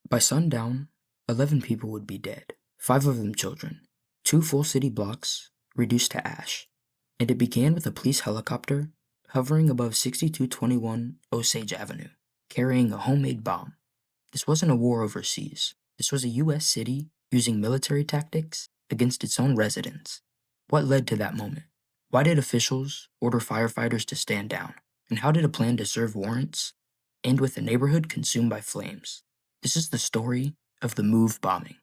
By sundown, 11 people would be dead, 5 of them children, 2 full city blocks reduced to ash. And it began with a police helicopter hovering above 6221 Osage Avenue, carrying a homemade bomb. This wasn't a war overseas. This was a U.S. city using military tactics against its own residents. What led to that moment? Why did officials order firefighters to stand down? And how did a plan to serve warrants end with the neighborhood consumed by flames? This is the story of the Move bombing.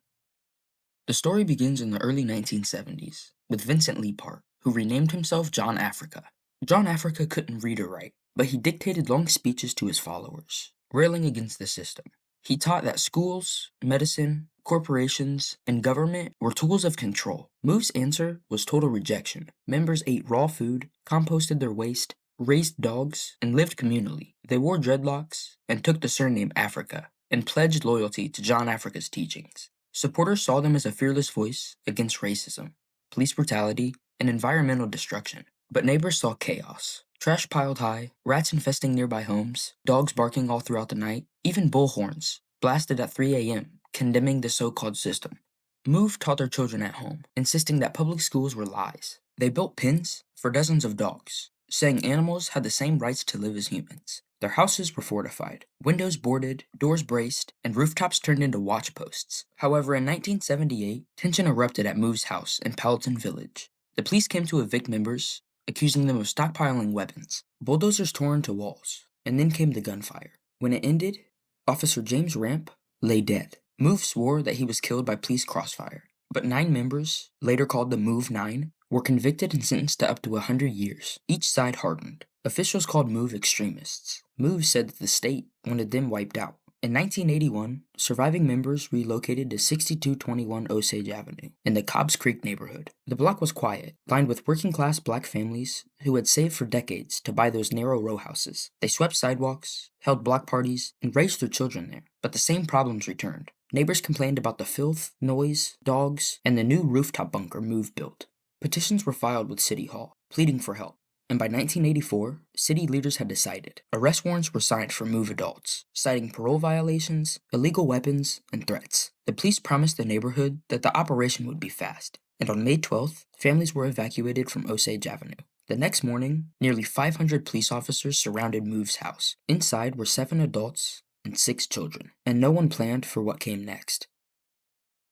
The story begins in the early 1970s with Vincent Lee Park, who renamed himself John Africa. John Africa couldn't read or write, but he dictated long speeches to his followers, railing against the system. He taught that schools, medicine, corporations, and government were tools of control. Move's answer was total rejection. Members ate raw food, composted their waste, raised dogs, and lived communally. They wore dreadlocks and took the surname Africa, and pledged loyalty to John Africa's teachings. Supporters saw them as a fearless voice against racism, police brutality, and environmental destruction. But neighbors saw chaos. Trash piled high, rats infesting nearby homes, dogs barking all throughout the night, even bullhorns blasted at 3 a.m., condemning the so-called system. Move taught their children at home, insisting that public schools were lies. They built pens for dozens of dogs, saying animals had the same rights to live as humans. Their houses were fortified, windows boarded, doors braced, and rooftops turned into watch posts. However, in 1978, tension erupted at Move's house in Powelton Village. The police came to evict members, accusing them of stockpiling weapons. Bulldozers tore into walls, and then came the gunfire. When it ended, Officer James Ramp lay dead. Move swore that he was killed by police crossfire, but 9 members, later called the Move 9, were convicted and sentenced to up to 100 years. Each side hardened. Officials called Move extremists. Move said that the state wanted them wiped out. In 1981, surviving members relocated to 6221 Osage Avenue in the Cobbs Creek neighborhood. The block was quiet, lined with working-class black families who had saved for decades to buy those narrow row houses. They swept sidewalks, held block parties, and raised their children there. But the same problems returned. Neighbors complained about the filth, noise, dogs, and the new rooftop bunker Move built. Petitions were filed with City Hall, pleading for help. And by 1984, city leaders had decided. Arrest warrants were signed for Move adults, citing parole violations, illegal weapons, and threats. The police promised the neighborhood that the operation would be fast, and on May 12th, families were evacuated from Osage Avenue. The next morning, nearly 500 police officers surrounded Move's house. Inside were 7 adults and 6 children, and no one planned for what came next.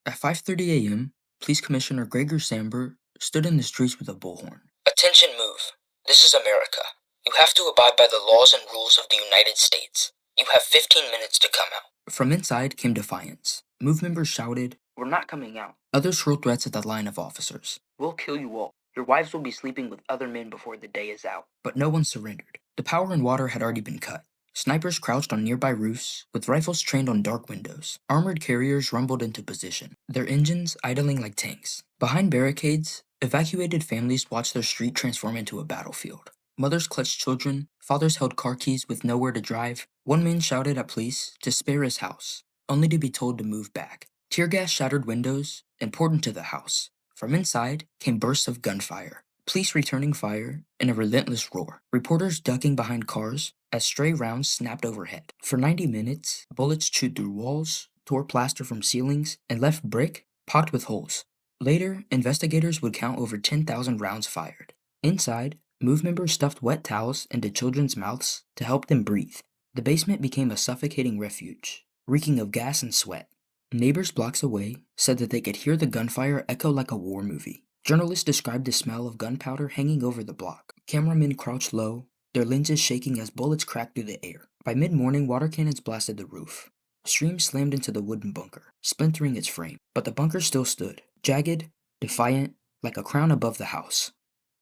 At 5:30 a.m., Police Commissioner Gregor Samber stood in the streets with a bullhorn. "Attention, Move. This is America. You have to abide by the laws and rules of the United States. You have 15 minutes to come out." From inside came defiance. Move members shouted, "We're not coming out." Others hurled threats at the line of officers. "We'll kill you all. Your wives will be sleeping with other men before the day is out." But no one surrendered. The power and water had already been cut. Snipers crouched on nearby roofs, with rifles trained on dark windows. Armored carriers rumbled into position, their engines idling like tanks. Behind barricades, evacuated families watched their street transform into a battlefield. Mothers clutched children, fathers held car keys with nowhere to drive. One man shouted at police to spare his house, only to be told to move back. Tear gas shattered windows and poured into the house. From inside came bursts of gunfire, police returning fire, and a relentless roar. Reporters ducking behind cars as stray rounds snapped overhead. For 90 minutes, bullets chewed through walls, tore plaster from ceilings, and left brick pocked with holes. Later, investigators would count over 10,000 rounds fired. Inside, Move members stuffed wet towels into children's mouths to help them breathe. The basement became a suffocating refuge, reeking of gas and sweat. Neighbors blocks away said that they could hear the gunfire echo like a war movie. Journalists described the smell of gunpowder hanging over the block. Cameramen crouched low, their lenses shaking as bullets cracked through the air. By mid-morning, water cannons blasted the roof. Streams slammed into the wooden bunker, splintering its frame. But the bunker still stood, jagged, defiant, like a crown above the house.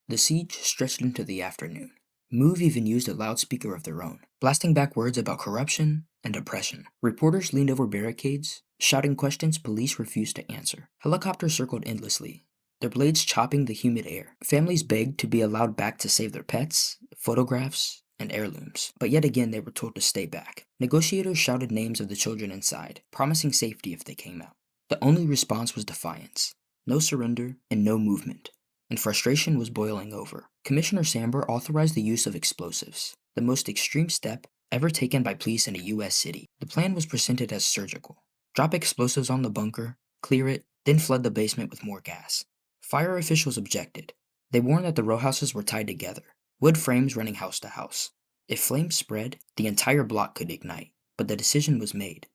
The siege stretched into the afternoon. Move even used a loudspeaker of their own, blasting back words about corruption and oppression. Reporters leaned over barricades, shouting questions police refused to answer. Helicopters circled endlessly, their blades chopping the humid air. Families begged to be allowed back to save their pets, photographs, and heirlooms, but yet again they were told to stay back. Negotiators shouted names of the children inside, promising safety if they came out. The only response was defiance. No surrender and no movement. And frustration was boiling over. Commissioner Samber authorized the use of explosives, the most extreme step ever taken by police in a U.S. city. The plan was presented as surgical. drop explosives on the bunker, clear it, then flood the basement with more gas. Fire officials objected. They warned that the row houses were tied together, wood frames running house to house. If flames spread, the entire block could ignite, but the decision was made.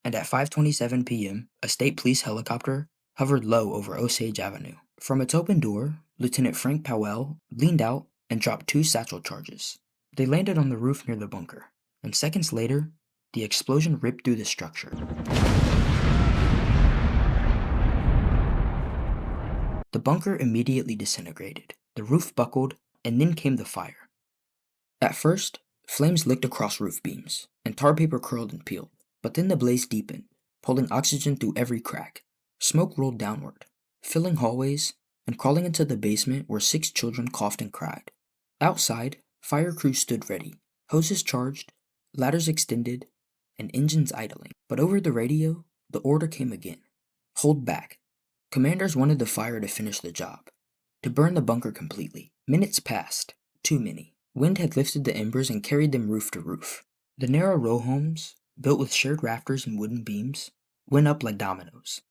And at 5:27 p.m., a state police helicopter hovered low over Osage Avenue. From its open door, Lieutenant Frank Powell leaned out and dropped 2 satchel charges. They landed on the roof near the bunker, and seconds later, the explosion ripped through the structure. The bunker immediately disintegrated, the roof buckled, and then came the fire. At first, flames licked across roof beams, and tar paper curled and peeled, but then the blaze deepened, pulling oxygen through every crack. Smoke rolled downward, filling hallways, and crawling into the basement where 6 children coughed and cried. Outside, fire crews stood ready, hoses charged, ladders extended, and engines idling. But over the radio, the order came again. Hold back. Commanders wanted the fire to finish the job, to burn the bunker completely. Minutes passed, too many. Wind had lifted the embers and carried them roof to roof. The narrow row homes, built with shared rafters and wooden beams, went up like dominoes.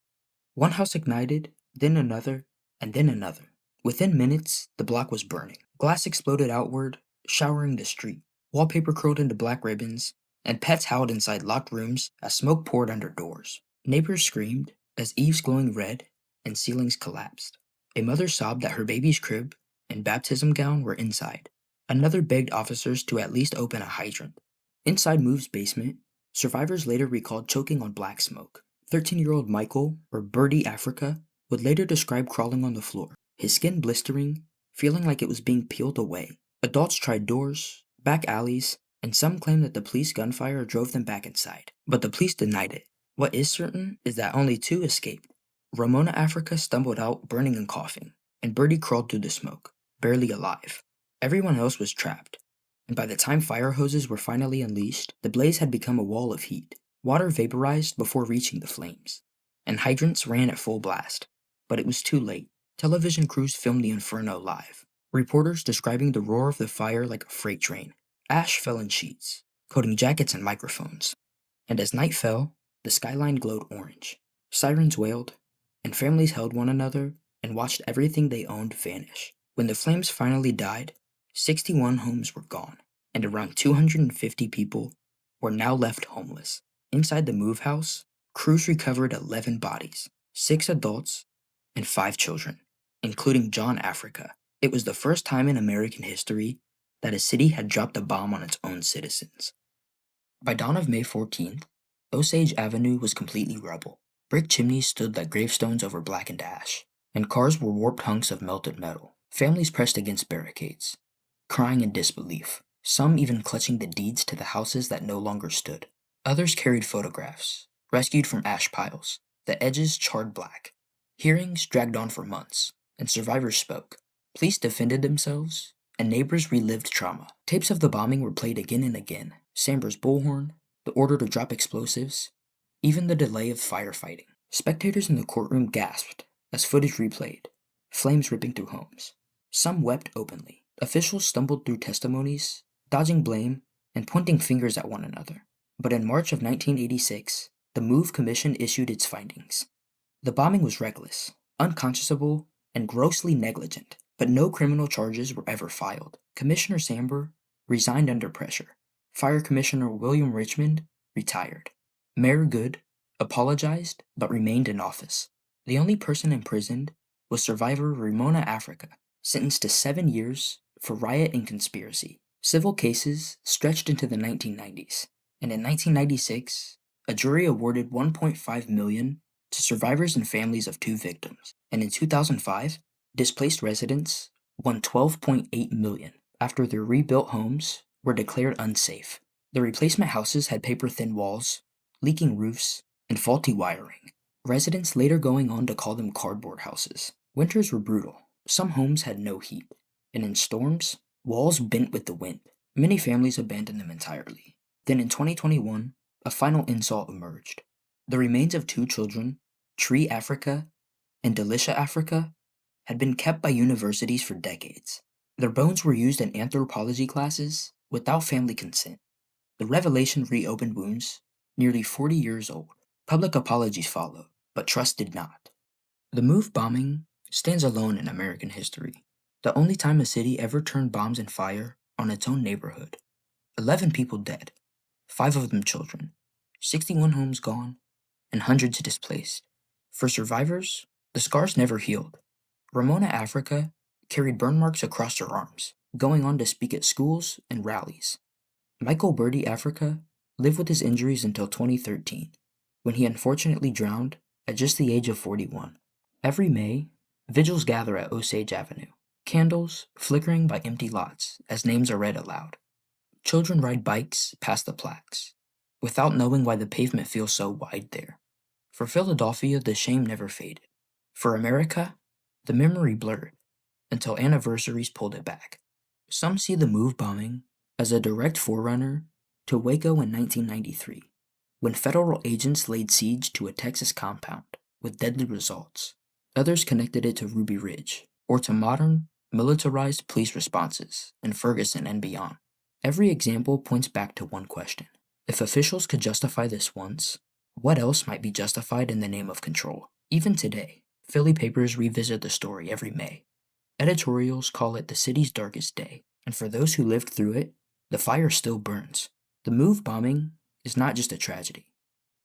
One house ignited, then another, and then another. Within minutes, the block was burning. Glass exploded outward, showering the street. Wallpaper curled into black ribbons, and pets howled inside locked rooms as smoke poured under doors. Neighbors screamed as eaves glowing red and ceilings collapsed. A mother sobbed that her baby's crib and baptism gown were inside. Another begged officers to at least open a hydrant. Inside Move's basement, survivors later recalled choking on black smoke. 13-year-old Michael, or Birdie Africa, would later describe crawling on the floor, his skin blistering, feeling like it was being peeled away. Adults tried doors, back alleys, and some claimed that the police gunfire drove them back inside. But the police denied it. What is certain is that only 2 escaped. Ramona Africa stumbled out burning and coughing, and Birdie crawled through the smoke, barely alive. Everyone else was trapped, and by the time fire hoses were finally unleashed, the blaze had become a wall of heat. Water vaporized before reaching the flames, and hydrants ran at full blast. But it was too late. Television crews filmed the inferno live, reporters describing the roar of the fire like a freight train. Ash fell in sheets, coating jackets and microphones. And as night fell, the skyline glowed orange. Sirens wailed, and families held one another and watched everything they owned vanish. When the flames finally died, 61 homes were gone, and around 250 people were now left homeless. Inside the Move house, crews recovered 11 bodies, 6 adults, and 5 children, including John Africa. It was the first time in American history that a city had dropped a bomb on its own citizens. By dawn of May 14th, Osage Avenue was completely rubble. Brick chimneys stood like gravestones over blackened ash, and cars were warped hunks of melted metal. Families pressed against barricades, crying in disbelief, some even clutching the deeds to the houses that no longer stood. Others carried photographs, rescued from ash piles, the edges charred black. Hearings dragged on for months, and survivors spoke. Police defended themselves, and neighbors relived trauma. Tapes of the bombing were played again and again. Samber's bullhorn, the order to drop explosives, even the delay of firefighting. Spectators in the courtroom gasped as footage replayed, flames ripping through homes. Some wept openly. Officials stumbled through testimonies, dodging blame and pointing fingers at one another. But in March of 1986, the Move Commission issued its findings. The bombing was reckless, unconscionable, and grossly negligent, but no criminal charges were ever filed. Commissioner Samber resigned under pressure. Fire Commissioner William Richmond retired. Mayor Good apologized but remained in office. The only person imprisoned was survivor Ramona Africa, sentenced to 7 years for riot and conspiracy. Civil cases stretched into the 1990s, and in 1996, a jury awarded $1.5 million to survivors and families of 2 victims. And in 2005, displaced residents won $12.8 million after their rebuilt homes were declared unsafe. The replacement houses had paper-thin walls, leaking roofs, and faulty wiring. Residents later going on to call them cardboard houses. Winters were brutal. Some homes had no heat, and in storms, walls bent with the wind. Many families abandoned them entirely. Then in 2021, a final insult emerged. The remains of 2 children, Tree Africa and Delisha Africa, had been kept by universities for decades. Their bones were used in anthropology classes without family consent. The revelation reopened wounds nearly 40 years old. Public apologies followed, but trust did not. The move bombing stands alone in American history, the only time a city ever turned bombs and fire on its own neighborhood. 11 people dead, 5 of them children, 61 homes gone, and hundreds displaced. For survivors, the scars never healed. Ramona Africa carried burn marks across her arms, going on to speak at schools and rallies. Michael Birdie Africa lived with his injuries until 2013, when he unfortunately drowned at just the age of 41. Every May, vigils gather at Osage Avenue, candles flickering by empty lots as names are read aloud. Children ride bikes past the plaques, without knowing why the pavement feels so wide there. For Philadelphia, the shame never faded. For America, the memory blurred until anniversaries pulled it back. Some see the move bombing as a direct forerunner to Waco in 1993, when federal agents laid siege to a Texas compound with deadly results. Others connected it to Ruby Ridge, or to modern, militarized police responses in Ferguson and beyond. Every example points back to one question. If officials could justify this once, what else might be justified in the name of control? Even today, Philly papers revisit the story every May. Editorials call it the city's darkest day, and for those who lived through it, the fire still burns. The move bombing is not just a tragedy.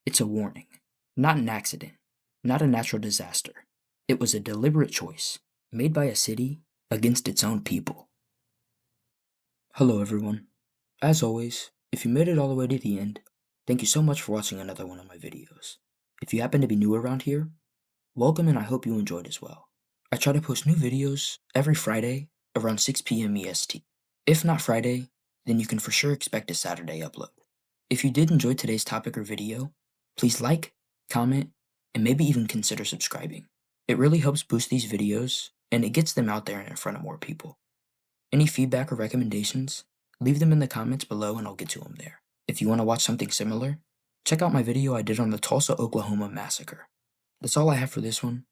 It's a warning, not an accident, not a natural disaster. It was a deliberate choice, made by a city against its own people. Hello everyone. As always, if you made it all the way to the end, thank you so much for watching another one of my videos. If you happen to be new around here, welcome and I hope you enjoyed as well. I try to post new videos every Friday around 6 p.m. EST. If not Friday, then you can for sure expect a Saturday upload. If you did enjoy today's topic or video, please like, comment, and maybe even consider subscribing. It really helps boost these videos, and it gets them out there and in front of more people. Any feedback or recommendations, leave them in the comments below and I'll get to them there. If you want to watch something similar, check out my video I did on the Tulsa, Oklahoma massacre. That's all I have for this one.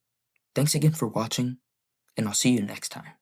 Thanks again for watching, and I'll see you next time.